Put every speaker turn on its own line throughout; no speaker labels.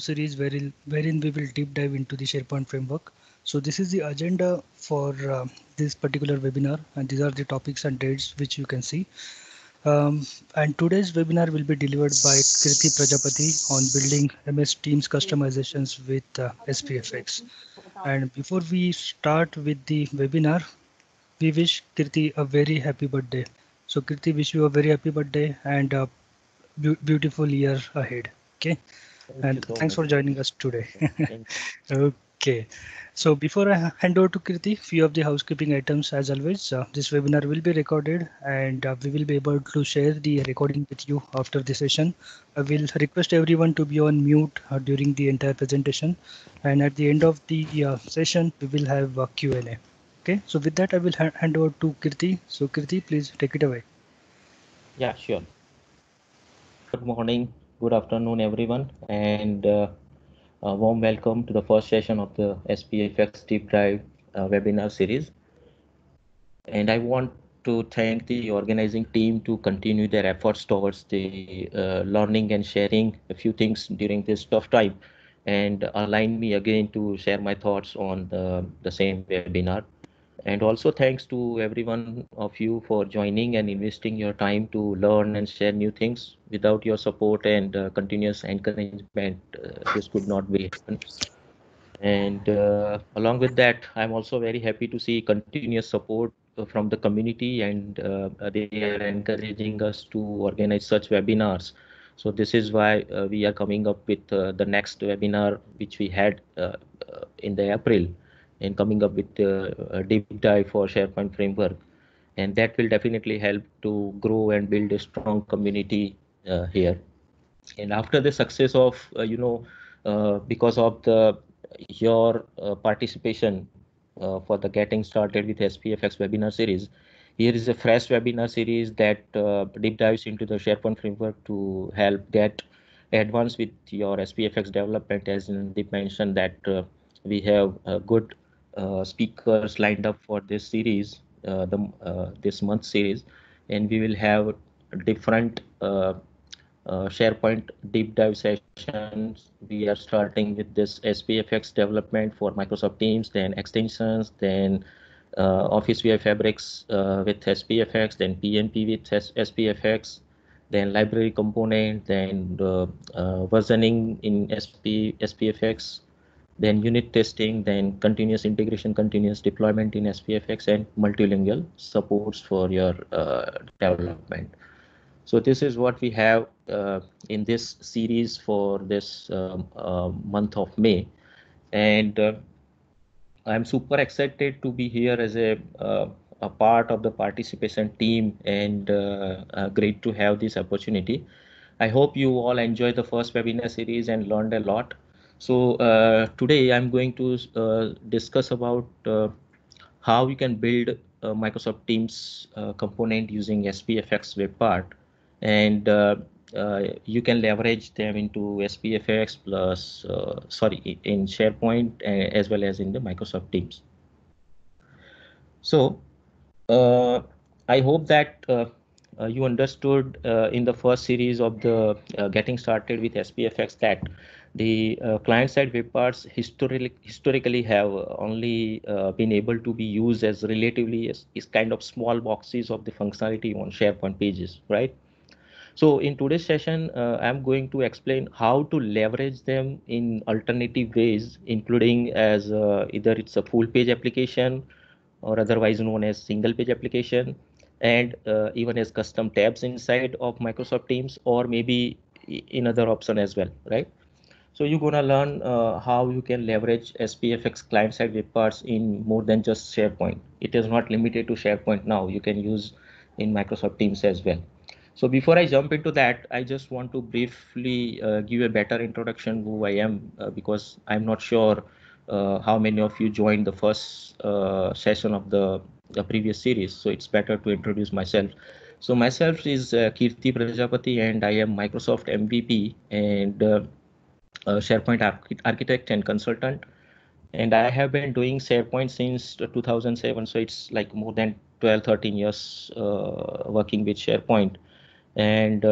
series wherein we will deep dive into the SharePoint framework. So this is the agenda for this particular webinar, and these are the topics and dates which you can see. And today's webinar will be delivered by Kirti Prajapati on building MS Teams customizations with SPFX. And before we start with the webinar, we wish Kirti a very happy birthday. So Kirti, wish you a very happy birthday and a beautiful year ahead. Okay,
Thank you
and
so
thanks
much.
for joining us today.
Thank
Okay, so before I hand over to Kirti, few of the housekeeping items as always. This webinar will be recorded and we will be able to share the recording with you after the session. I will request everyone to be on mute during the entire presentation, and at the end of the session, we will have a Q&A. Okay, so with that, I will hand over to Kirti. So Kirti, please take it away.
Yeah, sure. Good morning, good afternoon, everyone, and a warm welcome to the first session of the SPFX Deep Dive webinar series. And I want to thank the organizing team to continue their efforts towards the learning and sharing a few things during this tough time, and align me again to share my thoughts on the same webinar. And also thanks to every one of you for joining and investing your time to learn and share new things. Without your support and continuous encouragement, this could not be happen. And along with that, I'm also very happy to see continuous support from the community, and they are encouraging us to organize such webinars. So this is why we are coming up with the next webinar, which we had in the April, and coming up with a deep dive for SharePoint framework. And that will definitely help to grow and build a strong community here. And after the success of because of the your participation for the getting started with SPFX webinar series, here is a fresh webinar series that deep dives into the SharePoint framework to help get advanced with your SPFX development. As Deep mentioned that we have good speakers lined up for this series, this month series, and we will have different SharePoint deep dive sessions. We are starting with this SPFX development for Microsoft Teams, then extensions, then Office VI Fabrics with SPFX, then PNP with SPFX, then library component, then versioning in SPFX, then unit testing, then continuous integration, continuous deployment in SPFX, and multilingual supports for your development. So this is what we have in this series for this month of May. And I'm super excited to be here as a part of the participation team, and great to have this opportunity. I hope you all enjoyed the first webinar series and learned a lot. So today I'm going to discuss about how you can build a Microsoft Teams component using SPFX web part, and you can leverage them into SPFX plus, sorry, in SharePoint as well as in the Microsoft Teams. So I hope that you understood in the first series of the getting started with SPFX that the client-side web parts historically have only been able to be used as relatively as kind of small boxes of the functionality on SharePoint pages, right? So in today's session, I'm going to explain how to leverage them in alternative ways, including as either it's a full page application or otherwise known as single page application, and even as custom tabs inside of Microsoft Teams, or maybe in other option as well, right? So you're gonna learn how you can leverage SPFX client-side web parts in more than just SharePoint. It is not limited to SharePoint now. You can use in Microsoft Teams as well. So before I jump into that, I just want to briefly give a better introduction who I am, because I'm not sure how many of you joined the first session of the previous series. So it's better to introduce myself. So myself is Kirti Prajapati, and I am Microsoft MVP and SharePoint architect and consultant. And I have been doing SharePoint since 2007. So it's like more than 12, 13 years working with SharePoint. And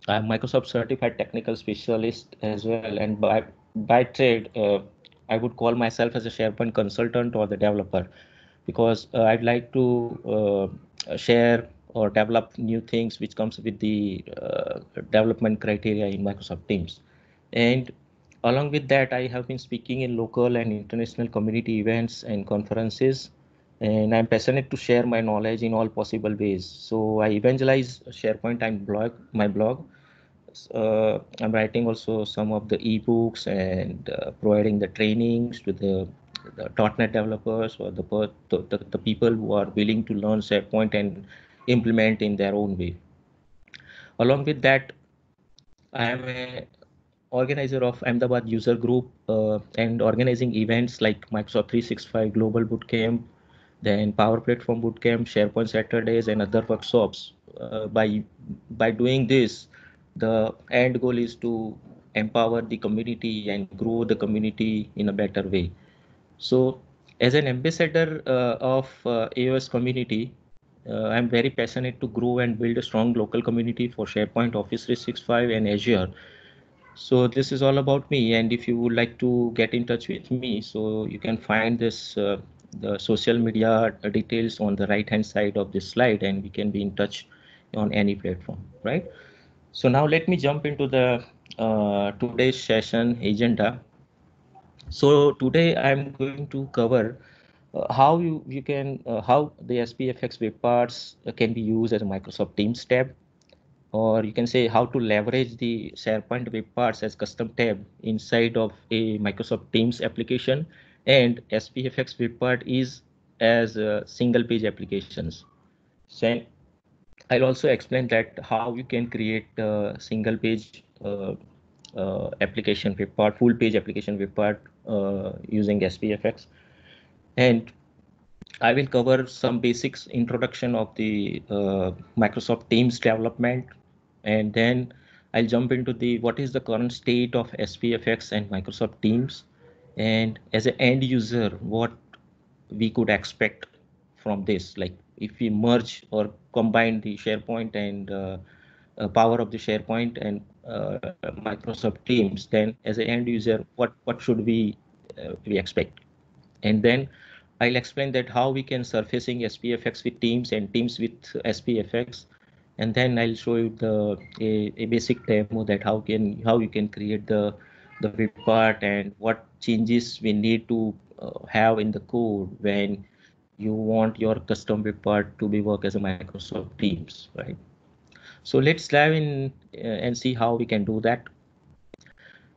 I'm Microsoft certified technical specialist as well, and by trade, I would call myself as a SharePoint consultant or the developer, because I'd like to share or develop new things which comes with the development criteria in Microsoft Teams. And along with that, I have been speaking in local and international community events and conferences, and I'm passionate to share my knowledge in all possible ways. So I evangelize SharePoint and my blog. I'm writing also some of the ebooks and providing the trainings to the .NET developers or the people who are willing to learn SharePoint and implement in their own way. Along with that, I am a organizer of Ahmedabad user group and organizing events like Microsoft 365 Global Bootcamp, then Power Platform Bootcamp, SharePoint Saturdays, and other workshops. By doing this, the end goal is to empower the community and grow the community in a better way. So, as an ambassador of AOS community, I'm very passionate to grow and build a strong local community for SharePoint, Office 365, and Azure. So this is all about me, and if you would like to get in touch with me, so you can find this the social media details on the right hand side of this slide, and we can be in touch on any platform, right? So now let me jump into the today's session agenda. So today I'm going to cover how you can how the SPFX web parts can be used as a Microsoft Teams tab, or you can say how to leverage the SharePoint web parts as custom tab inside of a Microsoft Teams application, and SPFX web part is as single page applications. So I'll also explain that how you can create a single page application web part, full page application web part using SPFX. And I will cover some basics introduction of the Microsoft Teams development, and then I'll jump into the what is the current state of SPFX and Microsoft Teams, and as an end user, what we could expect from this. Like if we merge or combine the SharePoint and power of the SharePoint and Microsoft Teams, then as an end user, what should we expect? And then I'll explain that how we can surfacing SPFX with Teams and Teams with SPFX, and then I'll show you a basic demo that how you can create the web part and what changes we need to have in the code when you want your custom web part to be work as a Microsoft Teams, right? So let's dive in and see how we can do that.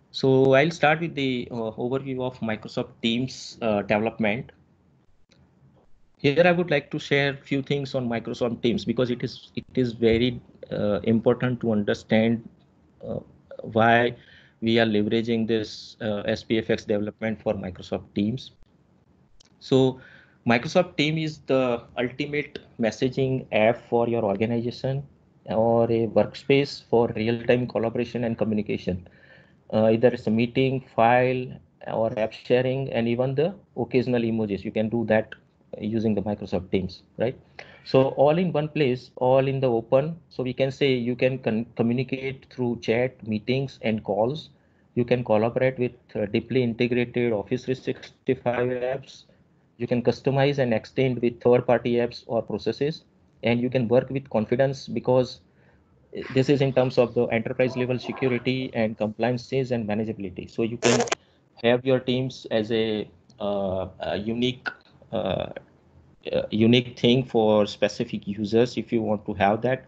So I'll start with the overview of Microsoft Teams development. Here I would like to share a few things on Microsoft Teams because it is very important to understand uh, why we are leveraging this SPFX development for Microsoft Teams. So Microsoft Teams is the ultimate messaging app for your organization or a workspace for real-time collaboration and communication. Either it's a meeting, file, or app sharing, and even the occasional emojis. You can do that using the Microsoft Teams, right? So all in one place, all in the open. So we can say you can communicate through chat, meetings, and calls. You can collaborate with deeply integrated Office 365 apps. You can customize and extend with third-party apps or processes, and you can work with confidence because this is in terms of the enterprise level security and compliances and manageability. So you can have your teams as a unique thing for specific users if you want to have that,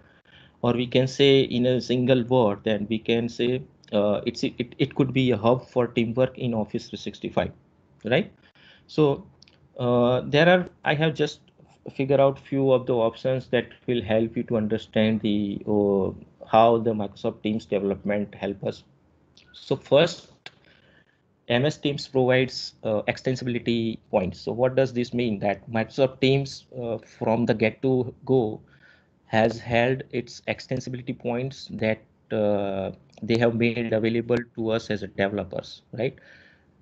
or we can say in a single word, then we can say it could be a hub for teamwork in Office 365, right? So I have just figure out few of the options that will help you to understand the how the Microsoft Teams development help us. So first, MS Teams provides extensibility points. So what does this mean? That Microsoft Teams from the get to go has held its extensibility points that they have made available to us as a developers, right?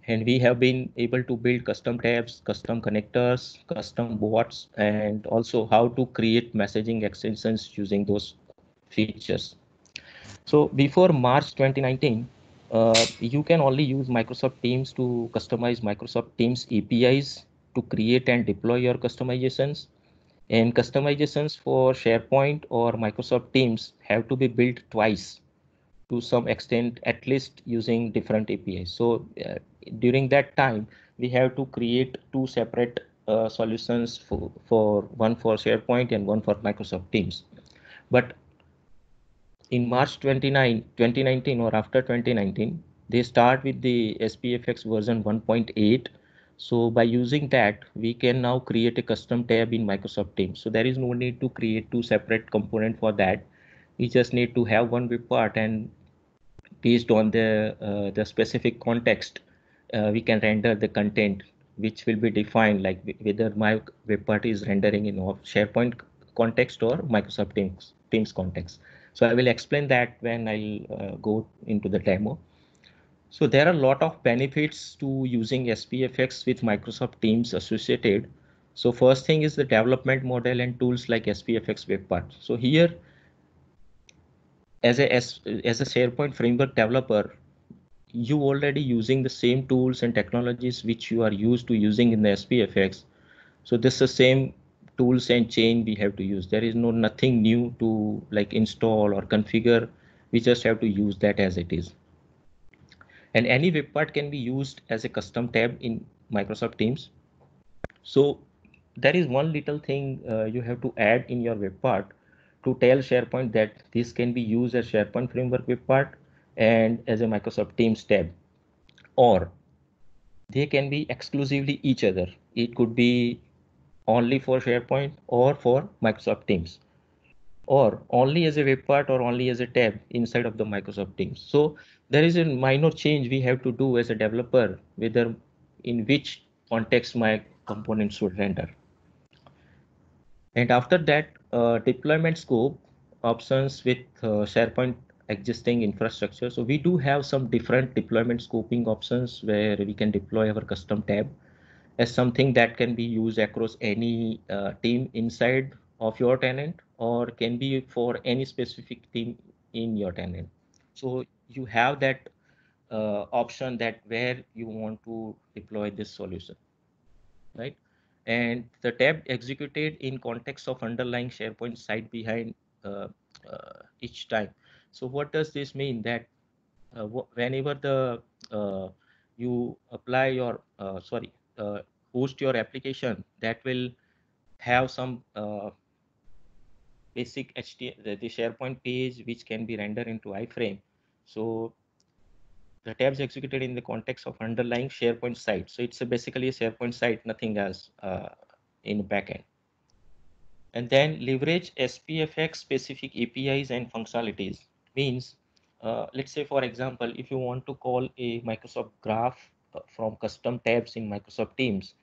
And we have been able to build custom tabs, custom connectors, custom bots, and also how to create messaging extensions using those features. So before March 2019, you can only use Microsoft Teams to customize Microsoft Teams APIs to create and deploy your customizations. And customizations for SharePoint or Microsoft Teams have to be built twice to some extent, at least using different APIs. So during that time, we have to create two separate solutions for one for SharePoint and one for Microsoft Teams. But in March 2019 or after 2019, they start with the SPFX version 1.8. So by using that, we can now create a custom tab in Microsoft Teams. So there is no need to create two separate components for that. We just need to have one web part, and based on the specific context, we can render the content which will be defined, like whether my web part is rendering in SharePoint context or Microsoft Teams context. So I will explain that when I'll go into the demo. So there are a lot of benefits to using SPFX with Microsoft Teams associated. So first thing is the development model and tools like SPFX web part. So here, as a SharePoint framework developer, you already using the same tools and technologies which you are used to using in the SPFX. So this is the same tools and chain we have to use. There is nothing new to like install or configure. We just have to use that as it is. And any web part can be used as a custom tab in Microsoft Teams. So there is one little thing you have to add in your web part to tell SharePoint that this can be used as SharePoint framework web part and as a Microsoft Teams tab, or they can be exclusively each other. It could be only for SharePoint or for Microsoft Teams, or only as a web part or only as a tab inside of the Microsoft Teams. So there is a minor change we have to do as a developer, whether in which context my component should render. And after that, deployment scope options with SharePoint existing infrastructure. So we do have some different deployment scoping options where we can deploy our custom tab as something that can be used across any team inside of your tenant, or can be for any specific team in your tenant. So you have that option that where you want to deploy this solution, right? And the tab executed in context of underlying SharePoint site behind each time. So what does this mean? That whenever the you apply your host your application, that will have some basic HTML, the SharePoint page which can be rendered into iframe. So the tabs executed in the context of underlying SharePoint site. So it's basically a SharePoint site, nothing else in backend. And then leverage SPFX specific APIs and functionalities. Means, let's say for example, if you want to call a Microsoft Graph from custom tabs in Microsoft Teams,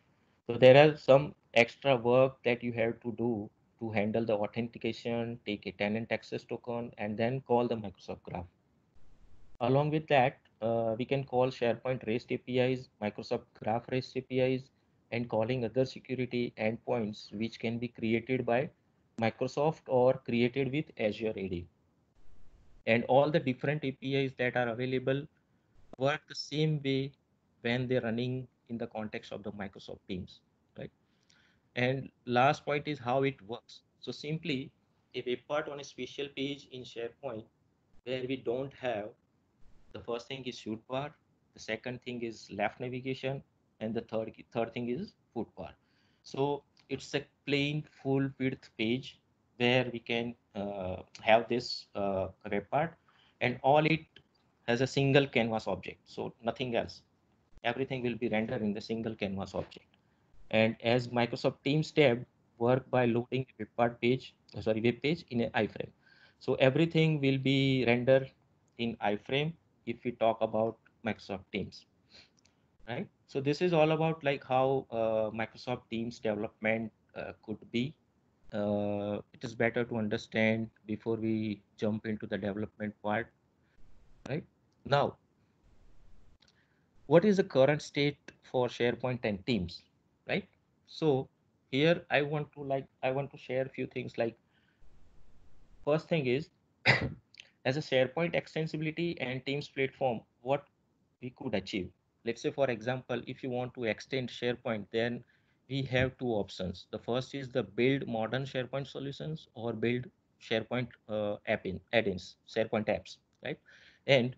so there are some extra work that you have to do to handle the authentication, take a tenant access token, and then call the Microsoft Graph. Along with that, we can call SharePoint REST APIs, Microsoft Graph REST APIs, and calling other security endpoints which can be created by Microsoft or created with Azure AD. And all the different APIs that are available work the same way when they're running in the context of the Microsoft Teams, right? And last point is how it works. So simply, a web part on a special page in SharePoint where we don't have, the first thing is shoot bar, the second thing is left navigation, and the third thing is foot bar. So it's a plain full width page where we can have this web part, and all it has a single canvas object, so nothing else. Everything will be rendered in the single canvas object. And as Microsoft Teams tab work by loading the web page in an iframe. So everything will be rendered in iframe if we talk about Microsoft Teams, right? So this is all about like how Microsoft Teams development could be. It is better to understand before we jump into the development part, right? Now, what is the current state for SharePoint and Teams, right? So here I want to share a few things. Like, first thing is as a SharePoint extensibility and Teams platform, what we could achieve. Let's say, for example, if you want to extend SharePoint, then we have two options. The first is the build modern SharePoint solutions or build SharePoint add-ins, SharePoint apps, right? And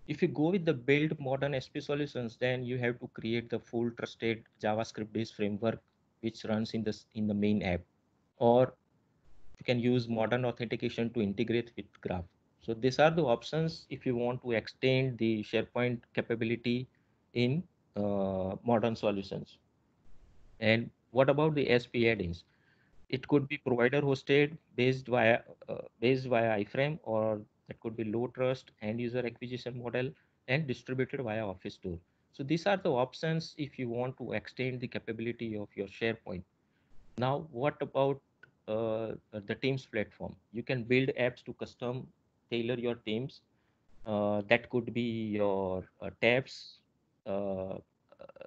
if you go with the build modern SP solutions, then you have to create the full trusted JavaScript-based framework which runs in the main app, or you can use modern authentication to integrate with Graph. So these are the options if you want to extend the SharePoint capability in modern solutions. And what about the SP add-ins? It could be provider hosted based via iframe, or that could be low trust end user acquisition model and distributed via Office Store. So these are the options if you want to extend the capability of your SharePoint. Now, what about the Teams platform? You can build apps to custom tailor your themes. That could be your tabs,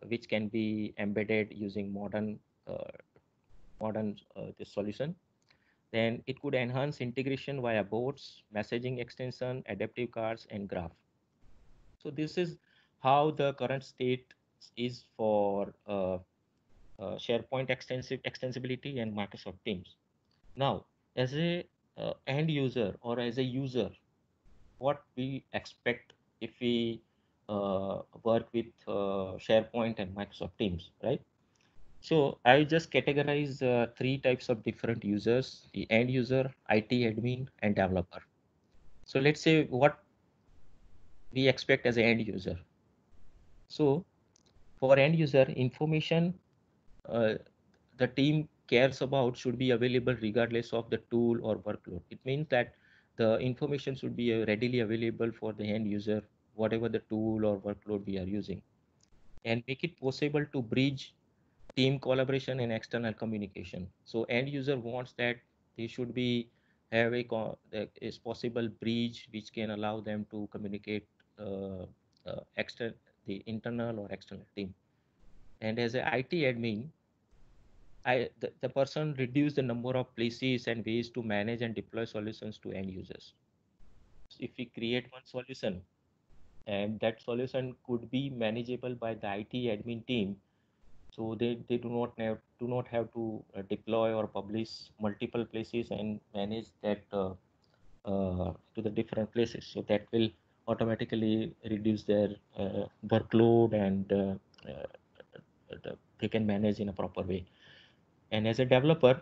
which can be embedded using modern this solution. Then it could enhance integration via bots, messaging extension, adaptive cards, and graph. So this is how the current state is for SharePoint extensibility and Microsoft Teams. Now, as a end user or as a user, what we expect if we work with SharePoint and Microsoft Teams, right? So I just categorize three types of different users: the end user, IT admin, and developer. So let's say what we expect as an end user. So for end user, information uh, the team cares about should be available regardless of the tool or workload. It means that the information should be readily available for the end user, whatever the tool or workload we are using, and make it possible to bridge team collaboration and external communication. So end user wants that they should be have is possible bridge which can allow them to communicate the internal or external team. And as a IT admin, the person reduce the number of places and ways to manage and deploy solutions to end users. If we create one solution and that solution could be manageable by the IT admin team, so they do not have to deploy or publish multiple places and manage that to the different places. So that will automatically reduce their workload, and they can manage in a proper way. And as a developer,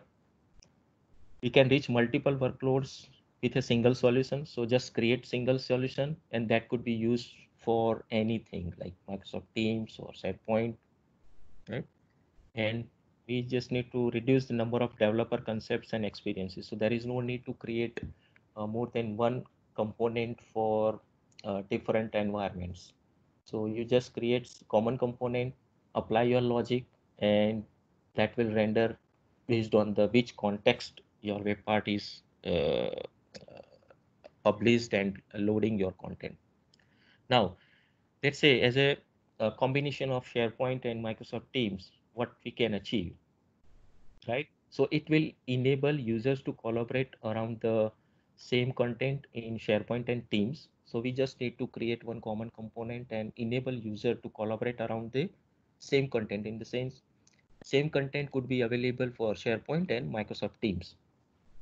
we can reach multiple workloads with a single solution. So just create single solution, and that could be used for anything like Microsoft Teams or SharePoint, right? And we just need to reduce the number of developer concepts and experiences. So there is no need to create more than one component for different environments. So you just create common component, apply your logic, and that will render based on the which context your web part is published and loading your content. Now, let's say as a combination of SharePoint and Microsoft Teams, what we can achieve, right? So it will enable users to collaborate around the same content in SharePoint and Teams. So we just need to create one common component and enable user to collaborate around the same content. In the same content could be available for SharePoint and Microsoft Teams.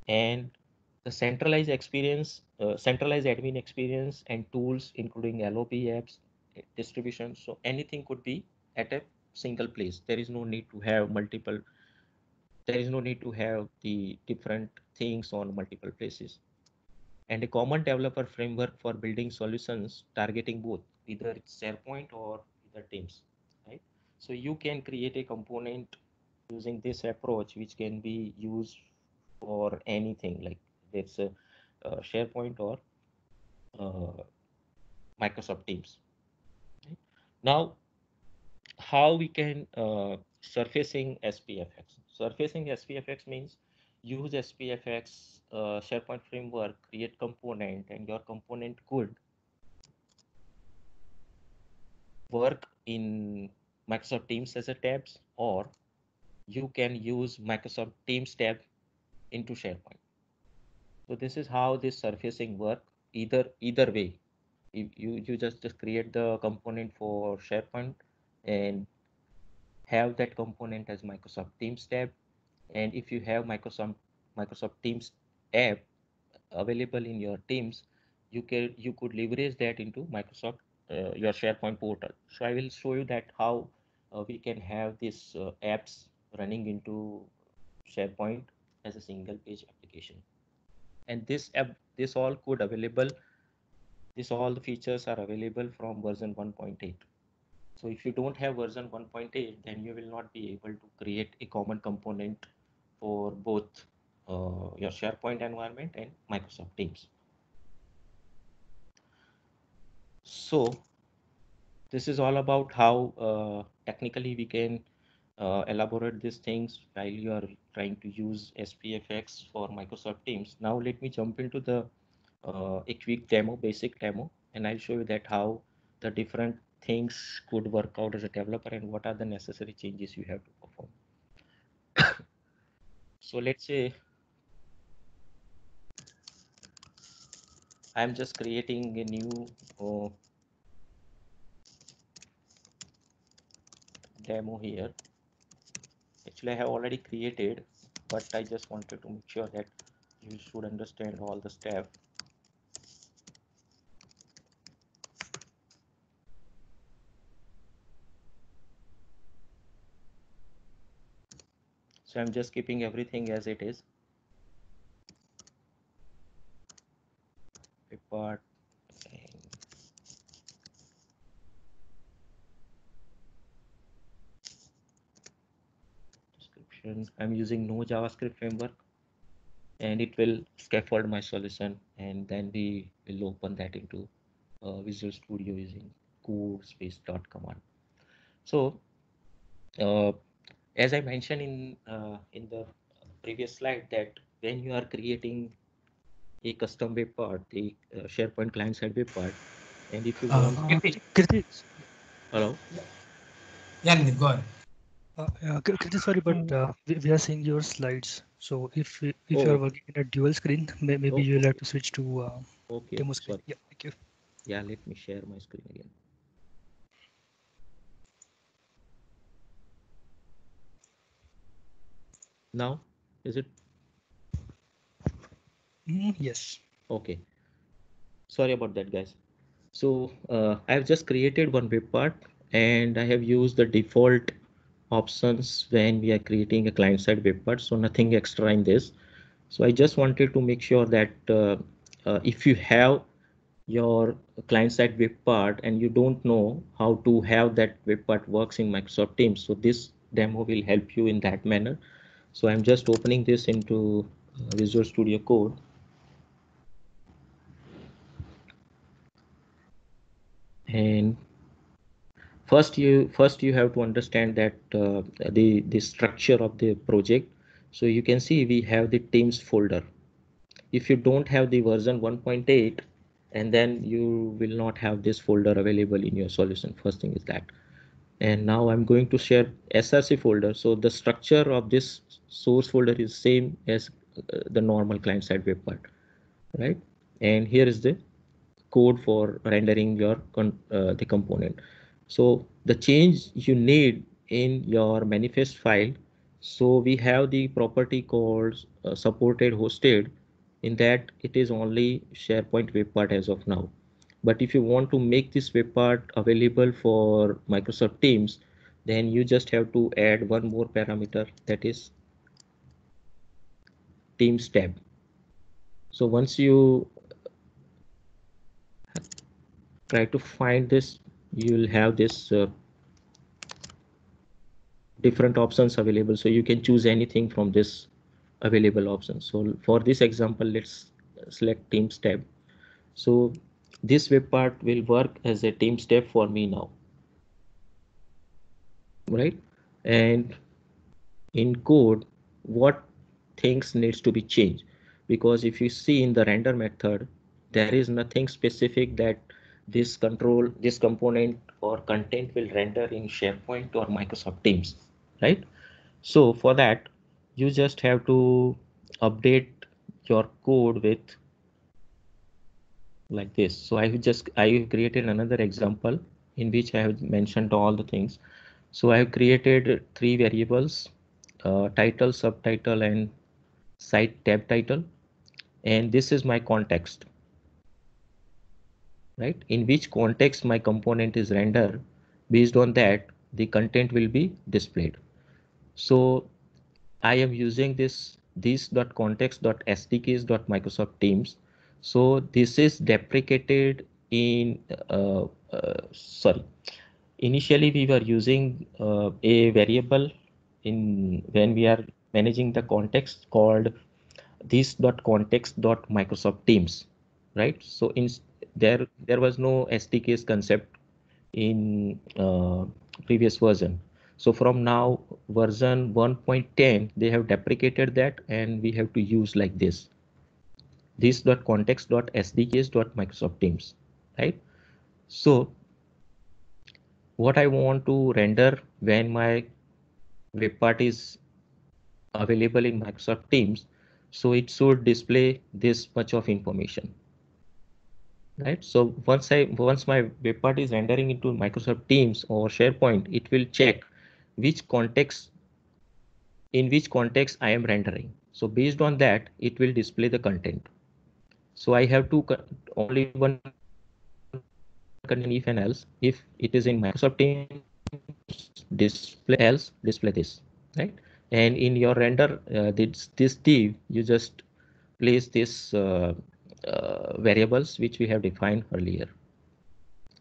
And the centralized admin experience and tools, including LOP apps, distribution. So anything could be at a single place. There is no need to have the different things on multiple places. And a common developer framework for building solutions targeting both, either it's SharePoint or either Teams, right? So you can create a component using this approach, which can be used for anything, like it's a SharePoint or uh, Microsoft Teams. Right? Now, how we can surfacing SPFX. Surfacing SPFX means use SPFX SharePoint framework, create component, and your component could work in Microsoft Teams as a tabs, or you can use Microsoft Teams tab into SharePoint. So this is how this surfacing work. either way. You just create the component for SharePoint and have that component as Microsoft Teams tab. And if you have Microsoft Teams app available in your Teams, you could leverage that into Microsoft your SharePoint portal. So I will show you that how we can have these apps running into SharePoint as a single page application. And this all the features are available from version 1.8. So if you don't have version 1.8, then you will not be able to create a common component for both your SharePoint environment and Microsoft Teams. So this is all about how technically we can elaborate these things while you are trying to use SPFX for Microsoft Teams. Now let me jump into the a quick demo, basic demo, and I'll show you that how the different things could work out as a developer and what are the necessary changes you have to perform. So let's say I'm just creating a new demo here. Actually, I have already created, but I just wanted to make sure that you should understand all the steps. So I'm just keeping everything as it is. Part and description. I'm using no JavaScript framework, and it will scaffold my solution, and then we will open that into Visual Studio using code space dot command. So as I mentioned in the previous slide, that when you are creating a custom web part, the SharePoint client side web part, and if you want,
Kirti,
hello,
Yeah, Nidhi, go ahead.
Kirti, sorry, but we are seeing your slides. So if you are
oh,
working in a dual screen, maybe you'll have to switch to
okay,
demo screen.
sorry,
Yeah, thank you.
yeah, let me share my screen again. Now, is it
Yes.
okay? Sorry about that, guys. So I've just created one web part, and I have used the default options when we are creating a client-side web part. So nothing extra in this. So I just wanted to make sure that if you have your client-side web part and you don't know how to have that web part works in Microsoft Teams, so this demo will help you in that manner. So I'm just opening this into Visual Studio Code. And first you have to understand that the structure of the project. So you can see we have the Teams folder. If you don't have the version 1.8, and then you will not have this folder available in your solution. First thing is that. And now I'm going to share src folder. So the structure of this source folder is same as the normal client side web part, right? And here is the code for rendering your the component. So the change you need in your manifest file, so we have the property called supported hosted. In that, it is only SharePoint web part as of now. But if you want to make this web part available for Microsoft Teams, then you just have to add one more parameter, that is Teams tab. So once you try to find this, you will have this different options available. So you can choose anything from this available options. So for this example, let's select Teams tab. So this web part will work as a Teams tab for me now, right? And in code, what things needs to be changed? Because if you see in the render method, there is nothing specific that this component or content will render in SharePoint or Microsoft Teams, right? So for that, you just have to update your code with like this. So I have created another example in which I have mentioned all the things. So I have created 3 variables, title, subtitle, and site tab title, and this is my context, right? In which context my component is rendered. Based on that, the content will be displayed. So I am using this.context.sdks.microsoft Teams. So this is deprecated in sorry. Initially, we were using a variable in when we are managing the context called this.context.microsoft Teams, right? So in there was no SDKs concept in previous version. So from now version 1.10, they have deprecated that, and we have to use like this.context.sdks.microsoft Teams, right? So what I want to render when my web part is available in Microsoft Teams, so it should display this much of information, right? So once my web part is rendering into Microsoft Teams or SharePoint, it will check which context in which context I am rendering. So based on that, it will display the content. So I have to only one condition if and else. If it is in Microsoft Teams, display else, display this, right? And in your render, this div, you just place this variables which we have defined earlier,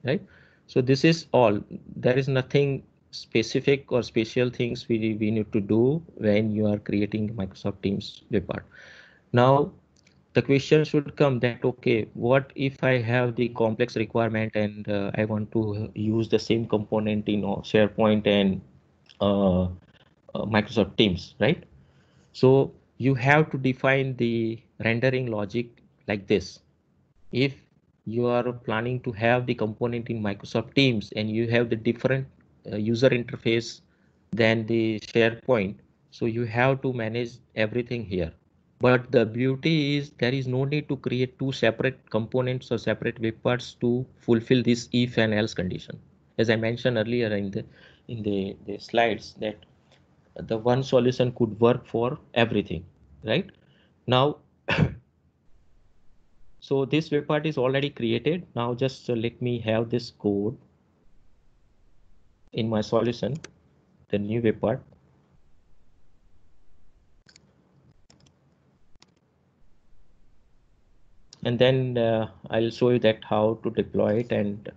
right? So this is all. There is nothing specific or special things we need to do when you are creating Microsoft Teams web part. Now the question should come that, okay, what if I have the complex requirement and I want to use the same component in SharePoint and Microsoft Teams, right? So you have to define the rendering logic like this. If you are planning to have the component in Microsoft Teams and you have the different user interface than the SharePoint, so you have to manage everything here. But the beauty is there is no need to create 2 separate components or separate web parts to fulfill this if and else condition. As I mentioned earlier in the slides, that the one solution could work for everything, right? Now, so this web part is already created. Now just let me have this code in my solution, the new web part. And then I'll show you that how to deploy it and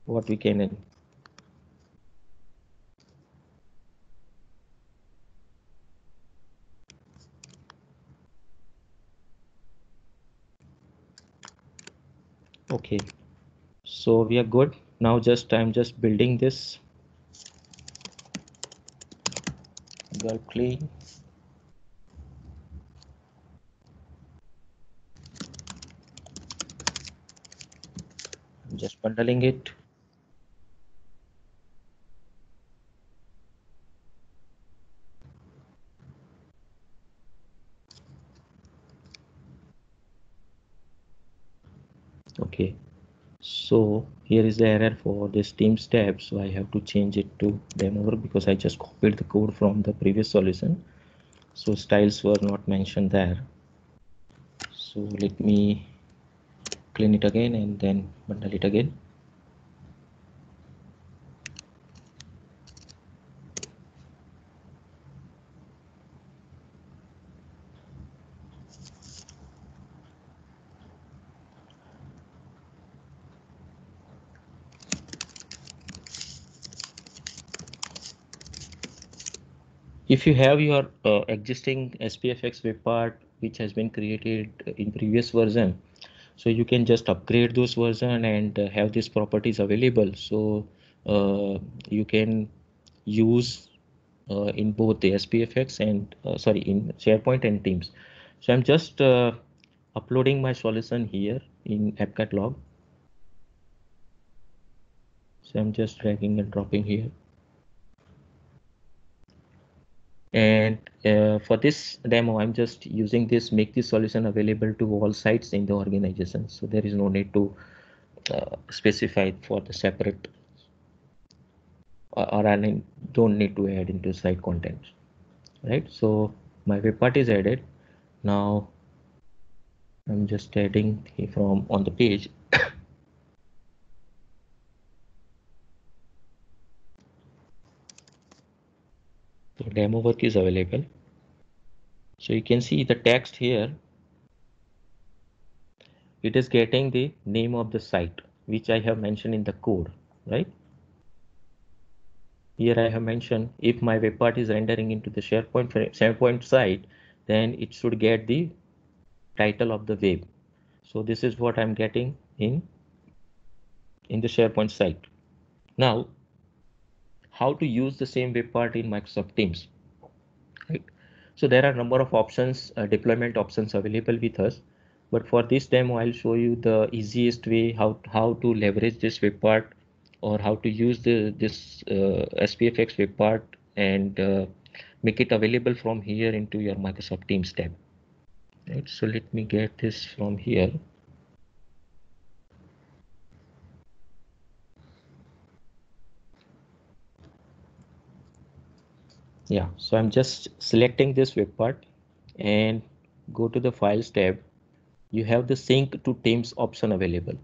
what we can. Okay, so we are good. Now I'm just building this gulp clean. I'm just bundling it. Okay, so here is the error for this Teams tab. So I have to change it to demo because I just copied the code from the previous solution. So styles were not mentioned there. So let me clean it again and then bundle it again. If you have your existing SPFX web part which has been created in previous version, so you can just upgrade those version and have these properties available. So you can use in both the SPFX and in SharePoint and Teams. So I'm just uploading my solution here in App Catalog. So I'm just dragging and dropping here. And for this demo, I'm just using this, make this solution available to all sites in the organization. So there is no need to specify for the separate, or I don't need to add into site contents, right? So my web part is added. Now I'm just adding from on the page. So demo work is available. So you can see the text here. It is getting the name of the site, which I have mentioned in the code, right? Here I have mentioned if my web part is rendering into the SharePoint site, then it should get the title of the web. So this is what I'm getting in the SharePoint site. Now, how to use the same web part in Microsoft Teams, right? So there are a number of options, deployment options available with us. But for this demo, I'll show you the easiest way how to leverage this web part, or how to use this SPFX web part and make it available from here into your Microsoft Teams tab. Right. So let me get this from here. Yeah, so I'm just selecting this web part and go to the Files tab. You have the Sync to Teams option available.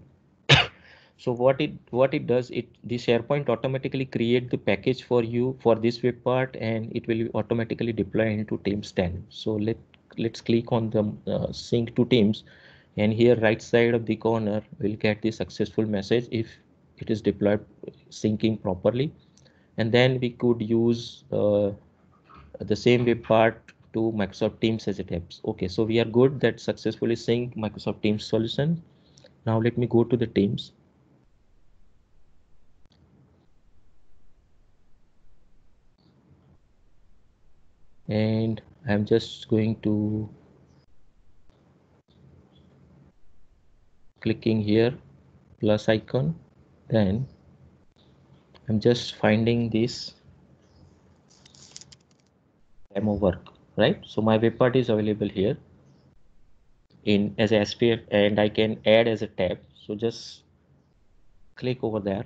So what it does, the SharePoint automatically create the package for you for this web part, and it will automatically deploy into Teams 10. So let's click on the Sync to Teams, and here right side of the corner we'll get the successful message if it is deployed syncing properly, and then we could use the same web part to Microsoft Teams as it helps. Okay, so we are good that successfully sync Microsoft Teams solution. Now let me go to the Teams. And I'm just going to clicking here plus icon, then I'm just finding this demo work, right? So my web part is available here in as a SPF, and I can add as a tab. So just click over there,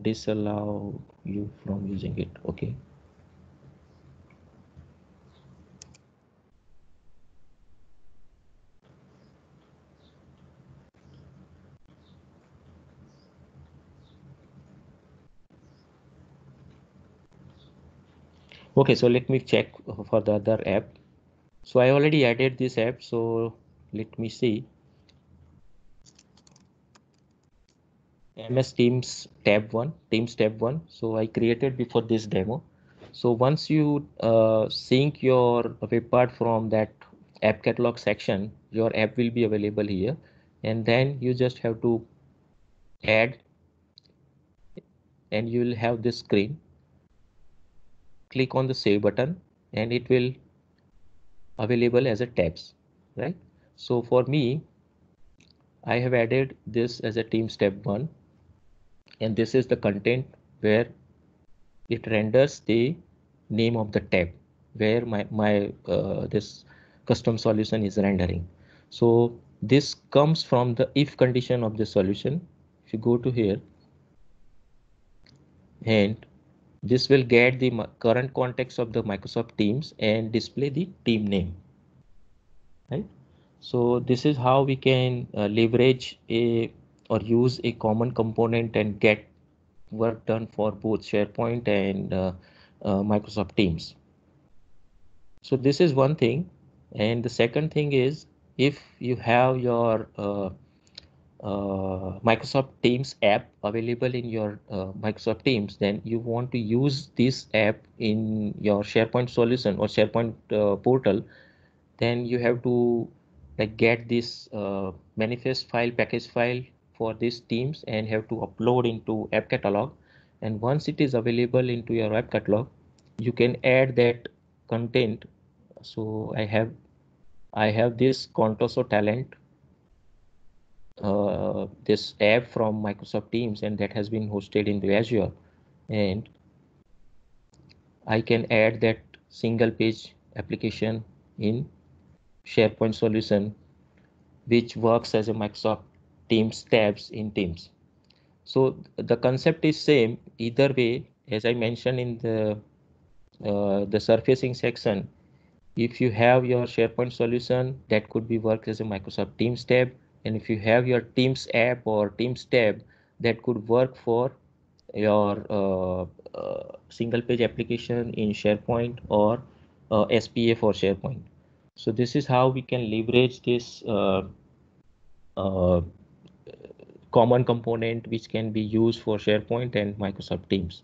disallow you from using it. Okay. Okay, so let me check for the other app. So I already added this app, so let me see. MS Teams tab 1, Teams tab 1. So I created before this demo. So once you sync your web part from that app catalog section, your app will be available here, and then you just have to add, and you will have this screen. Click on the save button, and it will available as a tabs, right? So for me, I have added this as a Teams tab 1, and this is the content where it renders the name of the tab where my this custom solution is rendering. So this comes from the if condition of the solution. If you go to here, and this will get the current context of the Microsoft Teams and display the team name, right? So this is how we can leverage or use a common component and get work done for both SharePoint and Microsoft Teams. So this is one thing. And the second thing is, if you have your Microsoft Teams app available in your Microsoft Teams, then you want to use this app in your SharePoint solution or SharePoint portal, then you have to like get this manifest file, package file for these Teams, and have to upload into app catalog. And once it is available into your app catalog, you can add that content. So I have this Contoso Talent, this app from Microsoft Teams, and that has been hosted in the Azure. And I can add that single page application in SharePoint solution, which works as a Microsoft Teams tabs in Teams. So the concept is same either way. As I mentioned in the surfacing section, if you have your SharePoint solution, that could be work as a Microsoft Teams tab, and if you have your Teams app or Teams tab, that could work for your single page application in SharePoint or SPA for SharePoint. So this is how we can leverage this common component which can be used for SharePoint and Microsoft Teams.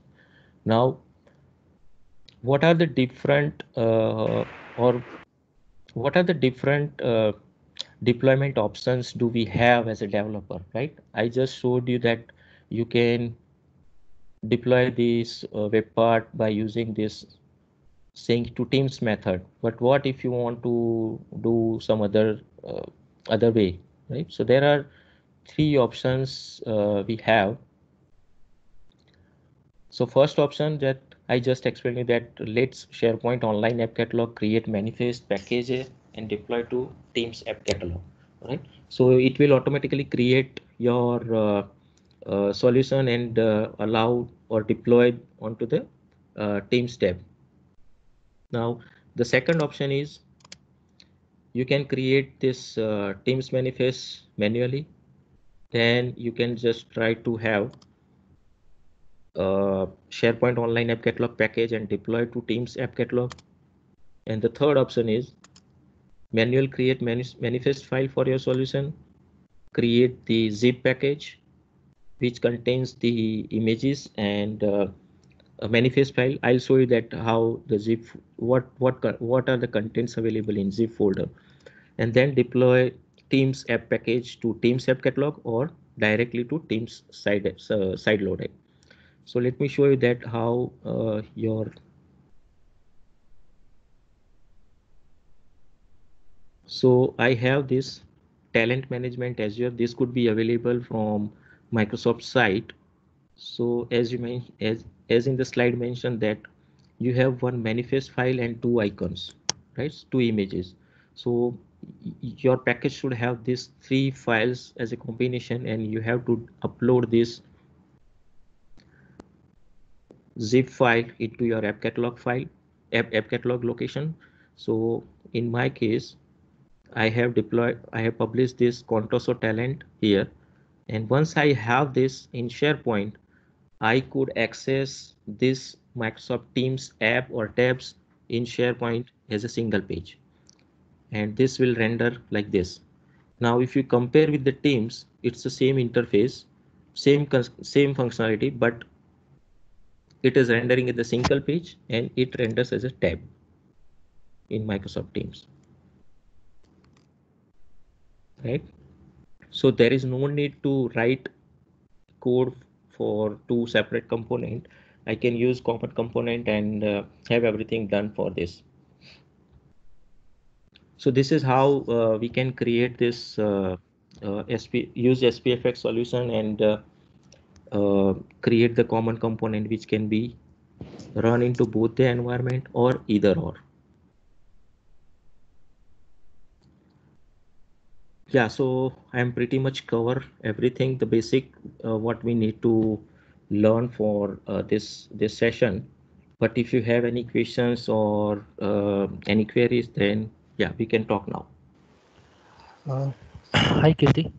Now, what are the different deployment options do we have as a developer, right? I just showed you that you can deploy this web part by using this sync to Teams method. But what if you want to do some other way, right? So there are three options we have. So first option that I just explained you that let's SharePoint Online App Catalog create manifest package and deploy to Teams App Catalog, right? So it will automatically create your solution and allow or deploy onto the Teams tab. Now the second option is you can create this Teams manifest manually. Then you can just try to have SharePoint Online App Catalog package and deploy to Teams App Catalog. And the third option is manual create manifest file for your solution, create the zip package which contains the images and a manifest file. I'll show you that how the zip, what are the contents available in zip folder, and then deploy Teams app package to Teams App Catalog or directly to Teams side loaded. So let me show you that how so I have this talent management Azure. This could be available from Microsoft site. So as you as in the slide mentioned that you have one manifest file and two icons, right? Two images. So your package should have these three files as a combination, and you have to upload this zip file into your app catalog app catalog location. So in my case, I have published this Contoso talent here, and once I have this in SharePoint, I could access this Microsoft Teams app or tabs in SharePoint as a single page, and this will render like this. Now if you compare with the Teams, it's the same interface, same functionality, but it is rendering in the single page and it renders as a tab in Microsoft Teams, right? So there is no need to write code for two separate component. I can use common component and have everything done for this. So this is how we can create this use SPFX solution and create the common component which can be run into both the environment or either or. Yeah, so I'm pretty much cover everything, the basic what we need to learn for this session. But if you have any questions or any queries, then yeah, we can talk now.
Hi Kirti.